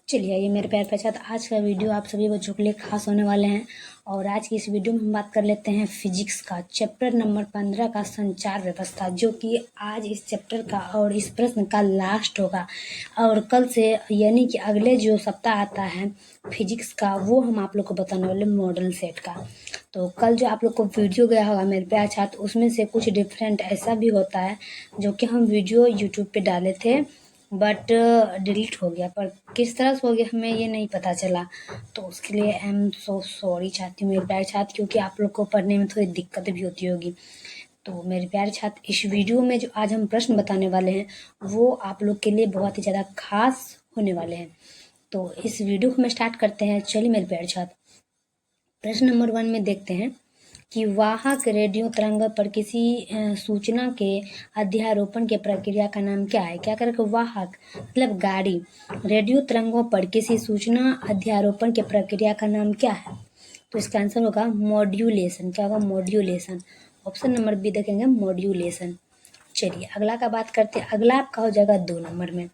चलिए ये मेरे प्यार छात्र, आज का वीडियो आप सभी बच्चों के लिए खास होने वाले हैं। और आज की इस वीडियो में हम बात कर लेते हैं फिजिक्स का चैप्टर नंबर 15 का संचार व्यवस्था, जो कि आज इस चैप्टर का और इस प्रश्न का लास्ट होगा। और कल से यानी कि अगले जो सप्ताह आता है फिजिक्स का, वो हम आप लोग को बताने वाले मॉडल सेट का। तो कल जो आप लोग को वीडियो गया होगा मेरे प्यार छात्र, उसमें से कुछ डिफरेंट ऐसा भी होता है जो कि हम वीडियो यूट्यूब पे डाले थे बट डिलीट हो गया, पर किस तरह से हो गया हमें ये नहीं पता चला। तो उसके लिए आई एम सो सॉरी चाहती हूँ मेरे प्यारे छात्र, क्योंकि आप लोग को पढ़ने में थोड़ी दिक्कत भी होती होगी। तो मेरे प्यारे छात्र, इस वीडियो में जो आज हम प्रश्न बताने वाले हैं वो आप लोग के लिए बहुत ही ज़्यादा खास होने वाले हैं। तो इस वीडियो को हम स्टार्ट करते हैं। चलिए मेरे प्यारे छात्र, प्रश्न नंबर 1 में देखते हैं कि वाहक रेडियो तरंग पर किसी सूचना के अध्यारोपण के प्रक्रिया का नाम क्या है। क्या करेगा, वाहक मतलब गाड़ी, रेडियो तरंगों पर किसी सूचना अध्यारोपण के प्रक्रिया का नाम क्या है। तो इसका आंसर होगा मॉड्यूलेशन। क्या होगा, मॉड्यूलेशन। ऑप्शन नंबर बी देखेंगे, मॉड्यूलेशन। चलिए अगला का बात करते हैं। अगला आपका हो जाएगा 2 नंबर में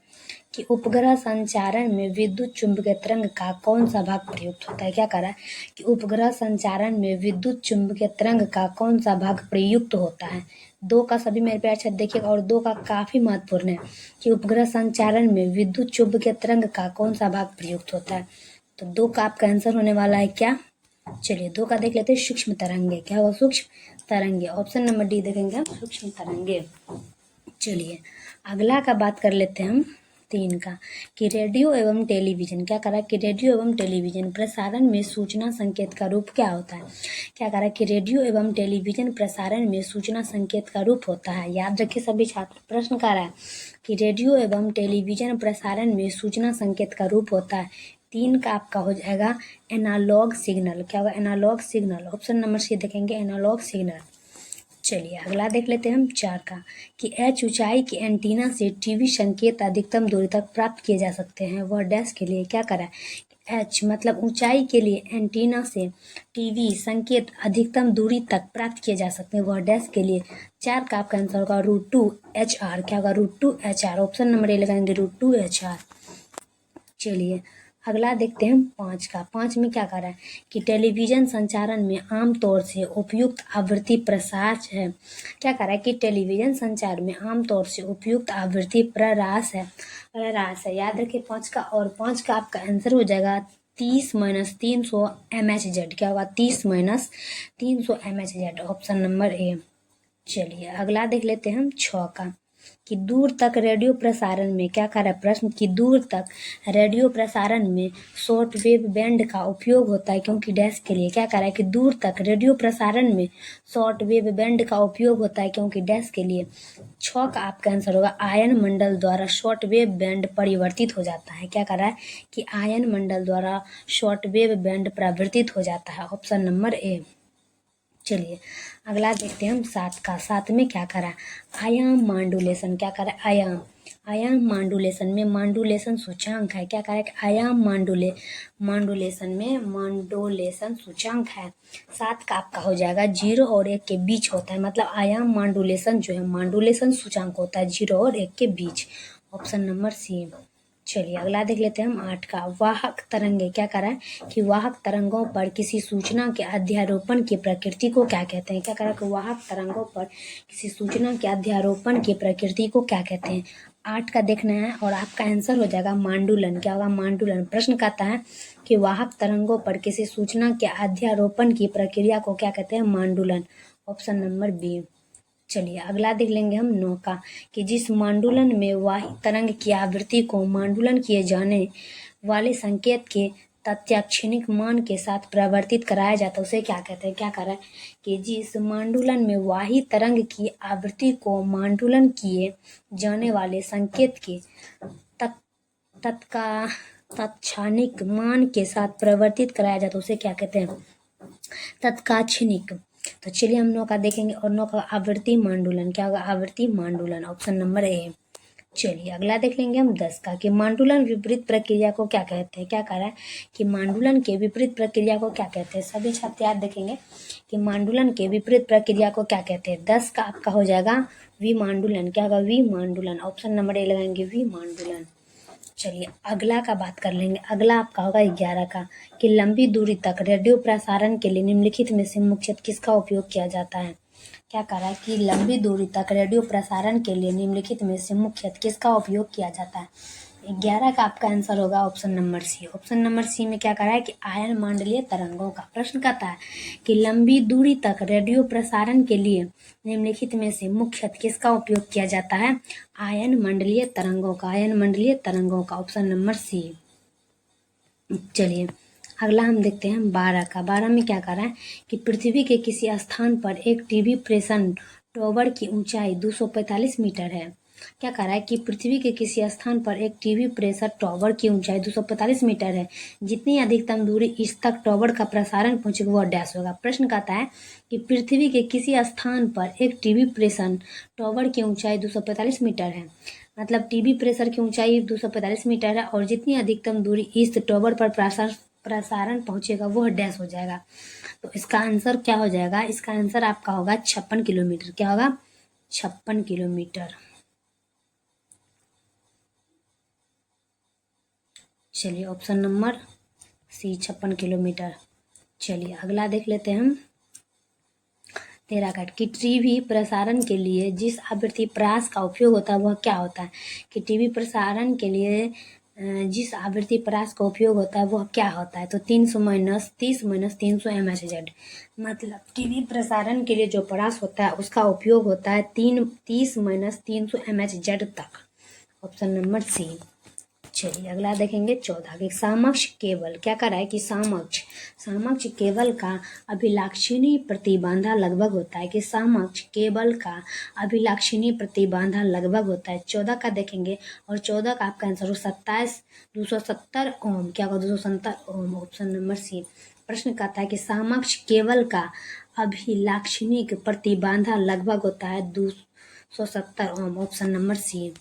कि उपग्रह संचारण में विद्युत चुंबकीय तरंग का कौन सा भाग प्रयुक्त होता है। क्या कह रहा है कि उपग्रह संचारण में विद्युत चुंबकीय तरंग का कौन सा भाग प्रयुक्त होता है। 2 का सभी मेरे प्यारे छात्र देखिएगा, और 2 का काफी महत्वपूर्ण है कि उपग्रह संचारण में विद्युत चुंबकीय तरंग का कौन सा भाग प्रयुक्त होता है। तो 2 का आपका आंसर होने वाला है क्या। चलिए 2 का देख लेते हैं, सूक्ष्म तरंगे। क्या होगा, सूक्ष्म तरंगे। ऑप्शन नंबर डी देखेंगे हम, सूक्ष्म तरंगे। चलिए अगला का बात कर लेते हैं हम 3 का कि रेडियो एवं टेलीविजन। क्या करा कि रेडियो एवं टेलीविजन प्रसारण में सूचना संकेत का रूप क्या होता है। क्या करा कि रेडियो एवं टेलीविजन प्रसारण में सूचना संकेत का रूप होता है। याद रखिए सभी छात्र, प्रश्न कर रहा है कि रेडियो एवं टेलीविजन प्रसारण में सूचना संकेत का रूप होता है। 3 का आपका हो जाएगा एनालॉग सिग्नल। क्या होगा, analogue signal. Option number C देखेंगे, एनालॉग सिग्नल। चलिए अगला देख लेते हैं हम 4 का कि एच ऊंचाई के एंटीना से टीवी संकेत अधिकतम दूरी तक प्राप्त किए जा सकते हैं। वह डैश के लिए क्या करा है, एच मतलब ऊंचाई के लिए एंटीना से टीवी संकेत अधिकतम दूरी तक प्राप्त किए जा सकते हैं। वह डैश के लिए। 4 का आपका आंसर होगा √2HR। क्या होगा, √2HR। ऑप्शन नंबर ए लगाएंगे, √2HR। चलिए अगला देखते हैं 5 का। 5 में क्या कर रहा है कि टेलीविजन संचारण में आमतौर से उपयुक्त आवृत्ति प्रसार है। क्या कर रहा है कि टेलीविजन संचार में आमतौर से उपयुक्त आवृत्ति प्ररास है। प्ररास है, याद रखिए 5 का। और 5 का आपका आंसर हो जाएगा 30 - 300 MHz। क्या होगा, 30 - 300 MHz। Option number A. चलिए अगला देख लेते हैं हम 6 का कि दूर तक रेडियो प्रसारण में। क्या कह रहा है प्रश्न कि दूर तक रेडियो प्रसारण में शॉर्ट वेव बैंड का उपयोग होता है, क्योंकि डैश के लिए। क्या कह रहा है कि दूर तक रेडियो प्रसारण में शॉर्ट वेव बैंड का उपयोग होता है, क्योंकि डैश के लिए। 6 का आपका आंसर होगा आयन मंडल द्वारा शॉर्ट वेव बैंड परिवर्तित हो जाता है। क्या कर रहा है कि आयन मंडल द्वारा शॉर्ट वेव बैंड परिवर्तित हो जाता है। Option number A. चलिए अगला देखते हैं हम 7 का। 7 में क्या करा, आयाम मांडुलेशन। क्या करा, आयाम। आयाम मांडुलेशन में मांडुलेशन सूचांक है। क्या करा कि आयाम मांडुलेशन में मांडुलेशन सूचांक है। 7 का आपका हो जाएगा 0 और 1 के बीच होता है। मतलब आयाम मांडुलेशन जो है, मांडुलेशन सूचांक होता है 0 और 1 के बीच। Option number C. चलिए अगला देख लेते हैं हम 8 का। वाहक तरंगे। क्या करा है कि वाहक तरंगों पर किसी सूचना के अध्यारोपण की प्रकृति को क्या कहते हैं। क्या करा कि वाहक तरंगों पर किसी सूचना के अध्यारोपण की प्रकृति को क्या कहते हैं। 8 का देखना है और आपका आंसर हो जाएगा मांडुलन। क्या होगा, मांडुलन। प्रश्न कहता है कि वाहक तरंगों पर किसी सूचना के अध्यारोपण की प्रक्रिया को क्या कहते हैं, मांडुलन। Option number B. चलिए अगला देख लेंगे हम 9 का कि जिस मांडुलन में वाही तरंग की आवृत्ति को मांडुलन किए जाने वाले संकेत के तत्क्षणिक मान के साथ परिवर्तित कराया जाता है, उसे क्या कहते हैं। क्या कर रहा है कि जिस मांडुलन में वाही तरंग की आवृत्ति को मांडुलन किए जाने वाले संकेत के तत्क्षणिक मान के साथ परिवर्तित कराया जाता है, उसे क्या कहते हैं, तत्क्षणिक। तो चलिए हम 9 का देखेंगे और 9 का आवृत्ति मांडुलन। क्या होगा, आवृत्ति मांडुलन। Option number A. चलिए अगला देख लेंगे हम 10 का कि मांडुलन विपरीत प्रक्रिया को क्या कहते हैं। क्या कह रहा है कि मांडुलन के विपरीत प्रक्रिया को क्या कहते हैं। सभी छात्र याद देखेंगे कि मांडुलन के विपरीत प्रक्रिया को क्या कहते हैं। 10 का आपका हो जाएगा विमांडुलन। क्या होगा, विमांडुलन। ऑप्शन नंबर ए लगाएंगे, विमांडुलन। चलिए अगला का बात कर लेंगे। अगला आपका होगा 11 का कि लंबी दूरी तक रेडियो प्रसारण के लिए निम्नलिखित में से मुख्यतः किसका उपयोग किया जाता है। क्या कह रहा है कि लंबी दूरी तक रेडियो प्रसारण के लिए निम्नलिखित में से मुख्यतः किसका उपयोग किया जाता है। 11 का आपका आंसर होगा option number C. Option number C में क्या कह रहा है कि आयन मंडलीय तरंगों का। प्रश्न कहता है कि लंबी दूरी तक रेडियो प्रसारण के लिए निम्नलिखित में से मुख्यतः किसका उपयोग किया जाता है। आयन मंडलीय तरंगों का। आयन मंडलीय तरंगों का ऑप्शन नंबर सी। चलिए अगला हम देखते हैं 12 का। 12 में क्या कह रहा है कि पृथ्वी के किसी स्थान पर एक टीवी प्रेषण टॉवर की ऊंचाई 245 मीटर है। क्या कह रहा है कि पृथ्वी के किसी स्थान पर एक टीवी प्रेषण टॉवर की ऊंचाई 245 मीटर है। जितनी अधिकतम दूरी इस तक टॉवर का प्रसारण पहुंचेगा वह डैश होगा। प्रश्न कहता है कि पृथ्वी के किसी स्थान पर एक टीवी प्रेषण टॉवर की ऊंचाई 245 मीटर है। मतलब टीवी प्रेशर की ऊंचाई 245 मीटर है और जितनी अधिकतम दूरी इस टॉवर पर प्रसारण पहुंचेगा वह डैश हो जाएगा। तो इसका आंसर क्या हो जाएगा। इसका आंसर आपका होगा 56 किलोमीटर। क्या होगा 56 किलोमीटर। चलिए ऑप्शन नंबर सी 56 किलोमीटर। चलिए अगला देख लेते हैं हम 13 का कि टीवी प्रसारण के लिए जिस आवृत्ति परास का उपयोग होता है वह क्या होता है। कि टीवी प्रसारण के लिए जिस आवृत्ति परास का उपयोग होता है वह क्या होता है। तो 300 माइनस 30 माइनस 300 MHz। मतलब टीवी प्रसारण के लिए जो परास होता है उसका उपयोग होता है 30 माइनस 300 MHz तक। Option number C. चलिए अगला देखेंगे 14 के सामक्ष केबल। क्या कर रहा है कि सामक्ष केबल का अभिलाक्षणीय प्रतिबाधा लगभग होता है। कि सामक्ष केबल का अभिलाक्षणीय प्रतिबाधा लगभग होता है 14 का देखेंगे। और 14 का आपका आंसर हो 270 ओम। क्या होगा 270 ओम। ऑप्शन नंबर सी। प्रश्न कहता है कि सामक्ष केबल का अभिलाक्षणिक प्रतिबाधा लगभग होता है 270 ओम। Option number C.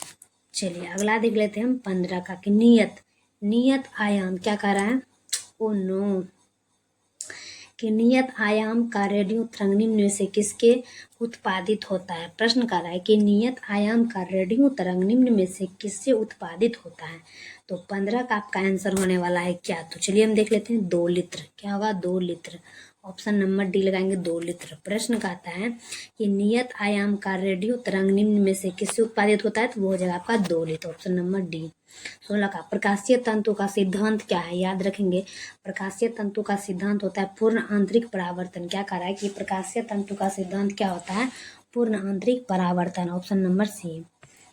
चलिए अगला देख लेते हैं हम 15 का कि नियत आयाम। क्या कह रहा है ओ नो कि नियत आयाम का रेडियो तरंग निम्न में से किसके उत्पादित होता है। प्रश्न कर रहा है कि नियत आयाम का रेडियो तरंग निम्न में से किससे उत्पादित होता है। तो 15 का आपका आंसर होने वाला है क्या। तो चलिए हम देख लेते हैं 2 लित्र। क्या होगा 2 लित्र। ऑप्शन नंबर डी लगाएंगे 2 लित्र। प्रश्न कहता है कि नियत आयाम का रेडियो तरंग निम्न में से किससे उत्पादित होता है। तो वो हो जाएगा आपका 2 लित्र। Option number D. 16 का प्रकाशीय तंतु का सिद्धांत क्या है। याद रखेंगे प्रकाशीय तंतु का सिद्धांत होता है पूर्ण आंतरिक परावर्तन। क्या कह रहा है कि प्रकाशीय तंतु का सिद्धांत क्या होता है पूर्ण आंतरिक परावर्तन। Option number C.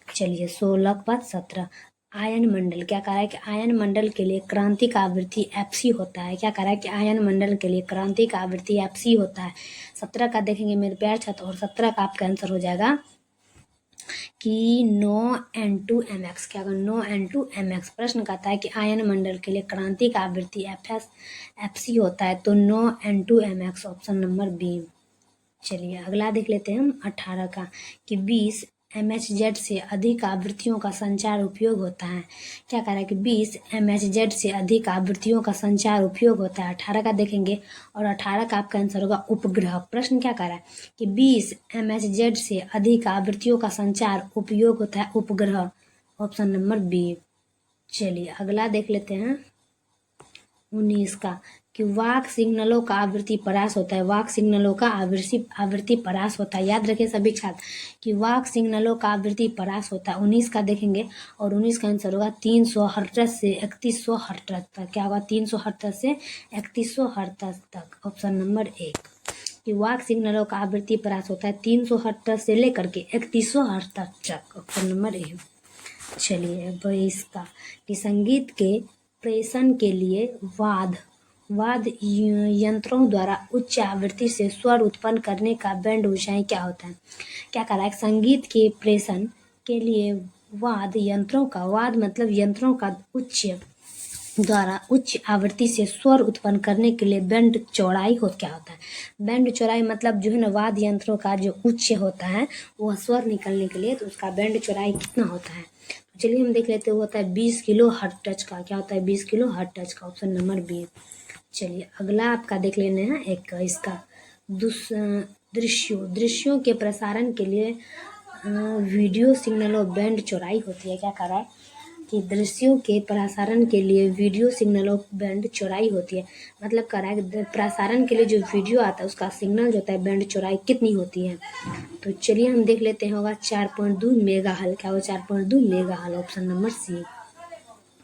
चलिए 16 के बाद 17 आयन मंडल। क्या कह रहा है कि आयन मंडल के लिए क्रांतिक आवृत्ति FC होता है। क्या कह रहा है कि आयन मंडल के लिए क्रांतिक आवृत्ति FC होता है। 17 का देखेंगे मेरे प्यार छात्र। और 17 का आपका आंसर हो जाएगा कि 9N2MX। क्या होगा 9N2MX। प्रश्न कहता है कि आयन मंडल के लिए क्रांतिक आवृत्ति FC होता है। तो 9N2MX। Option number B. चलिए अगला देख लेते हैं हम 18 का कि 20 MHz से अधिक आवृत्तियों का संचार उपयोग होता है। क्या कह रहा है कि 20 MHz से अधिक आवृत्तियों का संचार उपयोग होता है। 18 का देखेंगे और 18 का आपका आंसर होगा उपग्रह। प्रश्न क्या कह रहा है कि 20 MHz से अधिक आवृत्तियों का संचार उपयोग होता है उपग्रह। Option number B. चलिए अगला देख लेते हैं 19 का कि वाक सिग्नलों का आवृत्ति परास होता है। वाक सिग्नलों का आवृत्ति परास होता है। याद रखें सभी छात्र कि वाक सिग्नलों का आवृत्ति परास होता है। 19 का देखेंगे और 19 का आंसर होगा 300 हर्ट्ज से 3100 हर्ट्ज तक। क्या होगा 300 हर्ट्ज से 3100 हर्ट्ज तक। ऑप्शन नंबर 1 कि वाक सिग्नलों का आवृत्ति परास होता है 300 हर्ट्ज से लेकर के 3100 हर्ट्ज तक। Option number 1। चलिए 22 का कि संगीत के प्रेषण के लिए वाद्य यंत्रों द्वारा उच्च आवृत्ति से स्वर उत्पन्न करने का बैंड ऊंचाई क्या होता है। क्या कह रहा है संगीत के प्रेषण के लिए वाद्य यंत्रों का वाद्य मतलब यंत्रों का उच्च आवृत्ति से स्वर उत्पन्न करने के लिए बैंड चौड़ाई क्या होता है। बैंड चौड़ाई मतलब जो है ना वाद्य यंत्रों का जो उच्च होता है वह स्वर निकलने के लिए तो उसका बैंड चौड़ाई कितना होता है। तो चलिए हम देख लेते हैं होता है 20 किलो हर्ट्ज का। क्या होता है 20 किलो हर्ट्ज का। Option number B. चलिए अगला आपका देख लेने हैं 21 का दृश्यों के प्रसारण के लिए वीडियो सिग्नलों बैंड चौड़ाई होती है। क्या कह रहा है कि दृश्यों के प्रसारण के लिए वीडियो सिग्नलों बैंड चौड़ाई होती है। मतलब कह रहा है कि प्रसारण के लिए जो वीडियो आता है उसका सिग्नल जो होता है बैंड चौड़ाई कितनी होती है। तो चलिए हम देख लेते हैं, होगा 4.2 मेगाहर्ट्ज़। क्या होगा 4.2 मेगाहर्ट्ज़, ऑप्शन नंबर सी।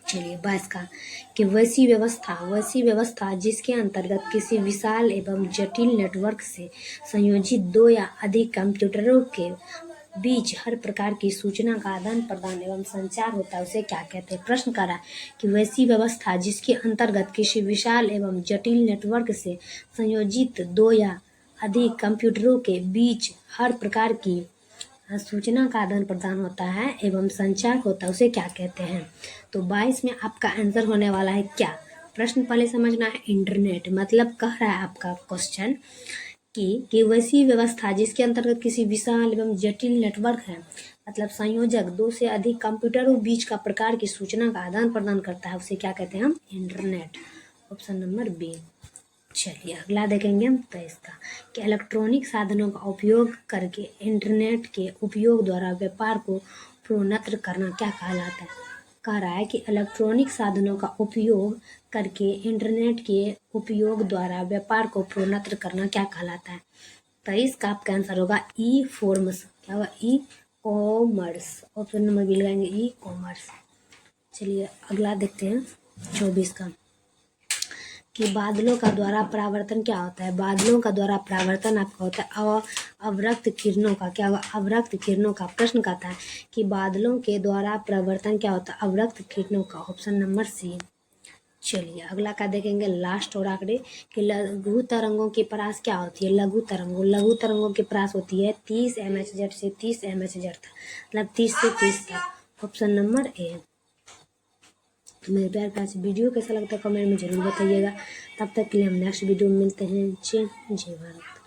चलिए 22 का कि वैसी व्यवस्था जिसके अंतर्गत किसी विशाल एवं जटिल नेटवर्क से संयोजित दो या अधिक कंप्यूटरों के बीच हर प्रकार की सूचना का आदान प्रदान एवं संचार होता है, उसे क्या कहते हैं। प्रश्न कर रहा है कि वैसी व्यवस्था जिसके अंतर्गत किसी विशाल एवं जटिल नेटवर्क से संयोजित दो या अधिक कंप्यूटरों के बीच हर प्रकार की सूचना का आदान प्रदान होता है एवं संचार होता है, उसे क्या कहते हैं। तो 22 में आपका आंसर होने वाला है क्या। प्रश्न पहले समझना है, इंटरनेट मतलब कह रहा है आपका क्वेश्चन कि वैसी व्यवस्था जिसके अंतर्गत किसी विशाल एवं जटिल नेटवर्क है, मतलब संयोजक दो से अधिक कंप्यूटरों बीच का प्रकार की सूचना का आदान प्रदान करता है, उसे क्या कहते हैं हम, इंटरनेट। Option number B. चलिए अगला देखेंगे हम 23 का कि इलेक्ट्रॉनिक साधनों का उपयोग करके इंटरनेट के उपयोग द्वारा व्यापार को प्रोन्नत करना क्या कहलाता है। कह रहा है कि इलेक्ट्रॉनिक साधनों का उपयोग करके इंटरनेट के उपयोग द्वारा व्यापार को प्रोन्नत करना क्या कहलाता है। 23 का आपका आंसर होगा ई फॉर्म्स। क्या होगा, e commerce. Option number B लगाएंगे, ई कॉमर्स। चलिए अगला देखते हैं 24 का कि बादलों का द्वारा परावर्तन क्या होता है। बादलों का द्वारा परावर्तन आपका होता है अवरक्त किरणों का। क्या होगा, अवरक्त किरणों का। प्रश्न कहता है कि बादलों के द्वारा परावर्तन क्या होता है, अवरक्त किरणों का। Option number C. चलिए अगला का देखेंगे, लास्ट और आखिरी कि लघु तरंगों की परास क्या होती है। लघु तरंगों की परास होती है 30 mHz से 30 mHz तक, मतलब 30 से 30 तक। Option number A. तो मेरे प्यार का वीडियो कैसा लगता है कमेंट में जरूर बताइएगा। तब तक के लिए हम नेक्स्ट वीडियो में मिलते हैं। जय भारत।